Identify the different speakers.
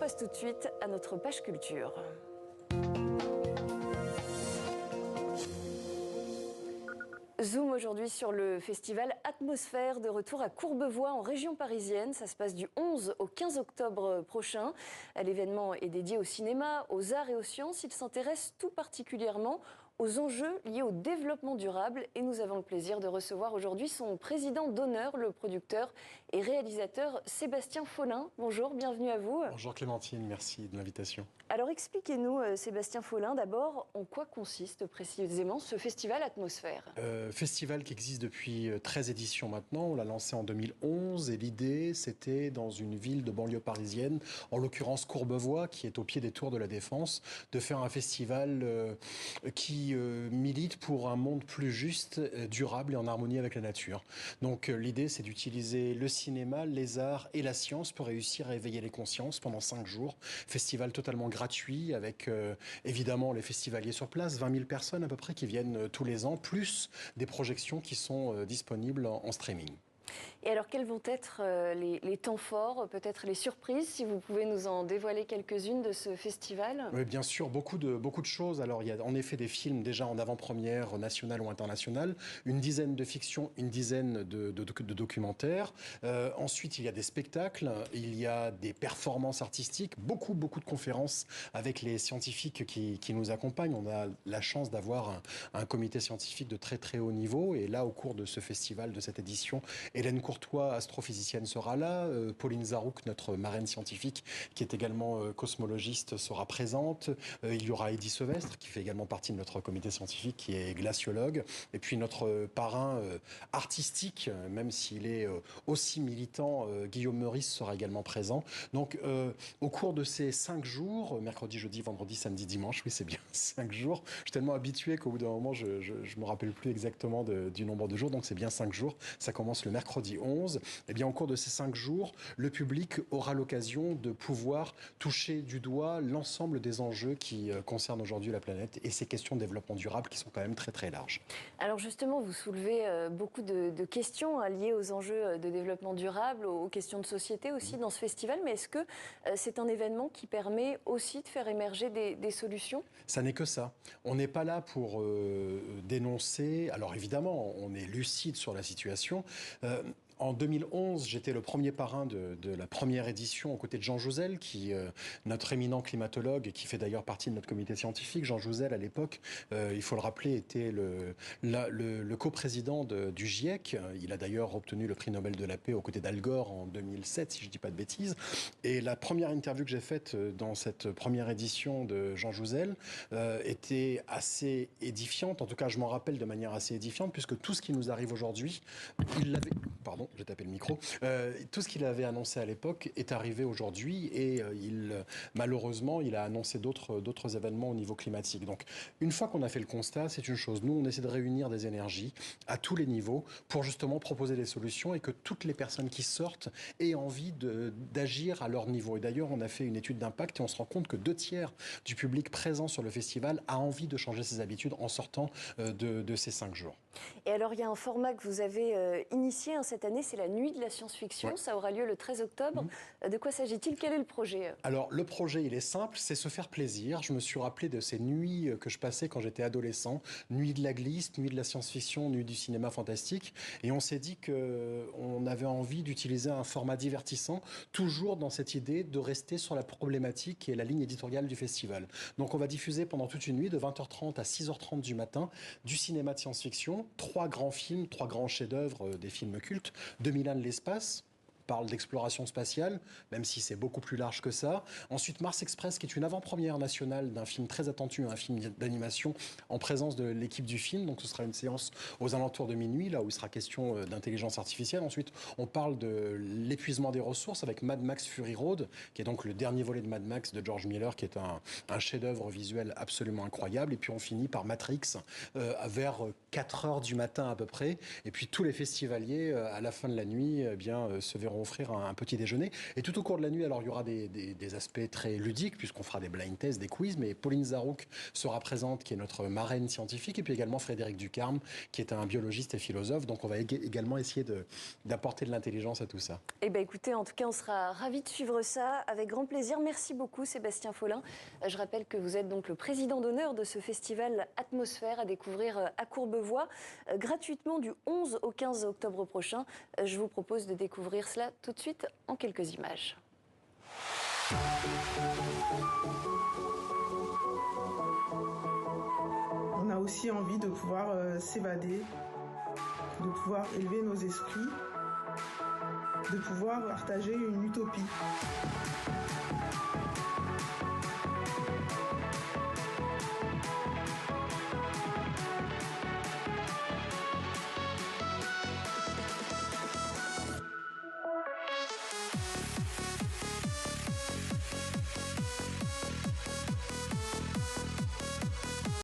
Speaker 1: passe tout de suite à notre page culture. Zoom aujourd'hui sur le festival Atmosphère, de retour à Courbevoie en région parisienne. Ça se passe du 11 au 15 octobre prochain. L'événement est dédié au cinéma, aux arts et aux sciences. Il s'intéresse tout particulièrement aux enjeux liés au développement durable. Et nous avons le plaisir de recevoir aujourd'hui son président d'honneur, le producteur et réalisateur Sébastien Follin. Bonjour, bienvenue à vous.
Speaker 2: Bonjour Clémentine, merci de l'invitation.
Speaker 1: Alors expliquez-nous, Sébastien Follin, d'abord, en quoi consiste précisément ce festival Atmosphère ?
Speaker 2: Festival qui existe depuis 13 éditions maintenant, on l'a lancé en 2011 et l'idée c'était dans une ville de banlieue parisienne, en l'occurrence Courbevoie, qui est au pied des tours de la Défense, de faire un festival qui milite pour un monde plus juste, durable et en harmonie avec la nature. Donc l'idée c'est d'utiliser le cinéma, les arts et la science pour réussir à éveiller les consciences pendant 5 jours. Festival totalement gratuit avec évidemment les festivaliers sur place, 20 000 personnes à peu près qui viennent tous les ans, plus des projections qui sont disponibles en streaming.
Speaker 1: Et alors, quels vont être les temps forts, peut-être les surprises, si vous pouvez nous en dévoiler quelques-unes de ce festival ?
Speaker 2: Oui, bien sûr, beaucoup de choses. Alors, il y a en effet des films déjà en avant-première nationale ou internationale, une dizaine de fictions, une dizaine de documentaires. Ensuite, il y a des spectacles, il y a des performances artistiques, beaucoup de conférences avec les scientifiques qui nous accompagnent. On a la chance d'avoir un comité scientifique de très haut niveau. Et là, au cours de ce festival, de cette édition, Hélène Courtois, astrophysicienne, sera là. Pauline Zarouk, notre marraine scientifique, qui est également cosmologiste, sera présente. Il y aura Eddy Sevestre, qui fait également partie de notre comité scientifique, qui est glaciologue. Et puis notre parrain artistique, même s'il est aussi militant, Guillaume Meurice sera également présent. Donc, au cours de ces 5 jours, mercredi, jeudi, vendredi, samedi, dimanche, oui, c'est bien 5 jours. Je suis tellement habitué qu'au bout d'un moment, je me rappelle plus exactement du nombre de jours. Donc, c'est bien 5 jours. Ça commence le mercredi 11. Eh bien, au cours de ces 5 jours, le public aura l'occasion de pouvoir toucher du doigt l'ensemble des enjeux qui concernent aujourd'hui la planète et ces questions de développement durable qui sont quand même très larges.
Speaker 1: Alors justement, vous soulevez beaucoup de questions liées aux enjeux de développement durable, aux questions de société aussi dans ce festival. Mais est-ce que c'est un événement qui permet aussi de faire émerger des solutions ? Ça
Speaker 2: n'est que ça. On n'est pas là pour dénoncer. Alors évidemment, on est lucide sur la situation. En 2011, j'étais le premier parrain de la première édition aux côtés de Jean Jouzel, notre éminent climatologue, qui fait d'ailleurs partie de notre comité scientifique. Jean Jouzel, à l'époque, il faut le rappeler, était le coprésident du GIEC. Il a d'ailleurs obtenu le prix Nobel de la paix aux côtés d'Al Gore en 2007, si je ne dis pas de bêtises. Et la première interview que j'ai faite dans cette première édition de Jean Jouzel était assez édifiante. En tout cas, je m'en rappelle de manière assez édifiante, puisque tout ce qui nous arrive aujourd'hui, il l'avait... Pardon, j'ai tapé le micro. Tout ce qu'il avait annoncé à l'époque est arrivé aujourd'hui et malheureusement, il a annoncé d'autres événements au niveau climatique. Donc, une fois qu'on a fait le constat, c'est une chose. Nous, on essaie de réunir des énergies à tous les niveaux pour justement proposer des solutions et que toutes les personnes qui sortent aient envie d'agir à leur niveau. Et d'ailleurs, on a fait une étude d'impact et on se rend compte que 2/3 du public présent sur le festival a envie de changer ses habitudes en sortant de ces 5 jours.
Speaker 1: Et alors, il y a un format que vous avez initié cette année, c'est la Nuit de la science-fiction. Ouais. Ça aura lieu le 13 octobre. De quoi s'agit-il ? Quel est le projet ?
Speaker 2: Alors, le projet, il est simple, c'est se faire plaisir. Je me suis rappelé de ces nuits que je passais quand j'étais adolescent. Nuit de la glisse, nuit de la science-fiction, nuit du cinéma fantastique. Et on s'est dit qu'on avait envie d'utiliser un format divertissant, toujours dans cette idée de rester sur la problématique et la ligne éditoriale du festival. Donc, on va diffuser pendant toute une nuit, de 20h30 à 6h30 du matin, du cinéma de science-fiction, 3 grands films, 3 grands chefs-d'œuvre des films cultes. 2001 de l'espace, parle d'exploration spatiale, même si c'est beaucoup plus large que ça. Ensuite, Mars Express, qui est une avant-première nationale d'un film très attendu, un film d'animation en présence de l'équipe du film. Donc, ce sera une séance aux alentours de minuit, là où il sera question d'intelligence artificielle. Ensuite, on parle de l'épuisement des ressources avec Mad Max Fury Road, qui est donc le dernier volet de Mad Max de George Miller, qui est un chef-d'œuvre visuel absolument incroyable. Et puis, on finit par Matrix vers 4h du matin à peu près. Et puis, tous les festivaliers, à la fin de la nuit, se verront iront offrir un petit déjeuner. Et tout au cours de la nuit, alors il y aura des aspects très ludiques, puisqu'on fera des blind tests, des quiz, mais Pauline Zarouk sera présente, qui est notre marraine scientifique, et puis également Frédéric Ducarme, qui est un biologiste et philosophe. Donc on va également essayer d'apporter de l'intelligence à tout ça.
Speaker 1: Eh bien écoutez, en tout cas, on sera ravis de suivre ça avec grand plaisir. Merci beaucoup Sébastien Follin. Je rappelle que vous êtes donc le président d'honneur de ce festival Atmosphère à découvrir à Courbevoie gratuitement du 11 au 15 octobre prochain. Je vous propose de découvrir cela tout de suite en quelques images.
Speaker 3: On a aussi envie de pouvoir s'évader, de pouvoir élever nos esprits, de pouvoir partager une utopie.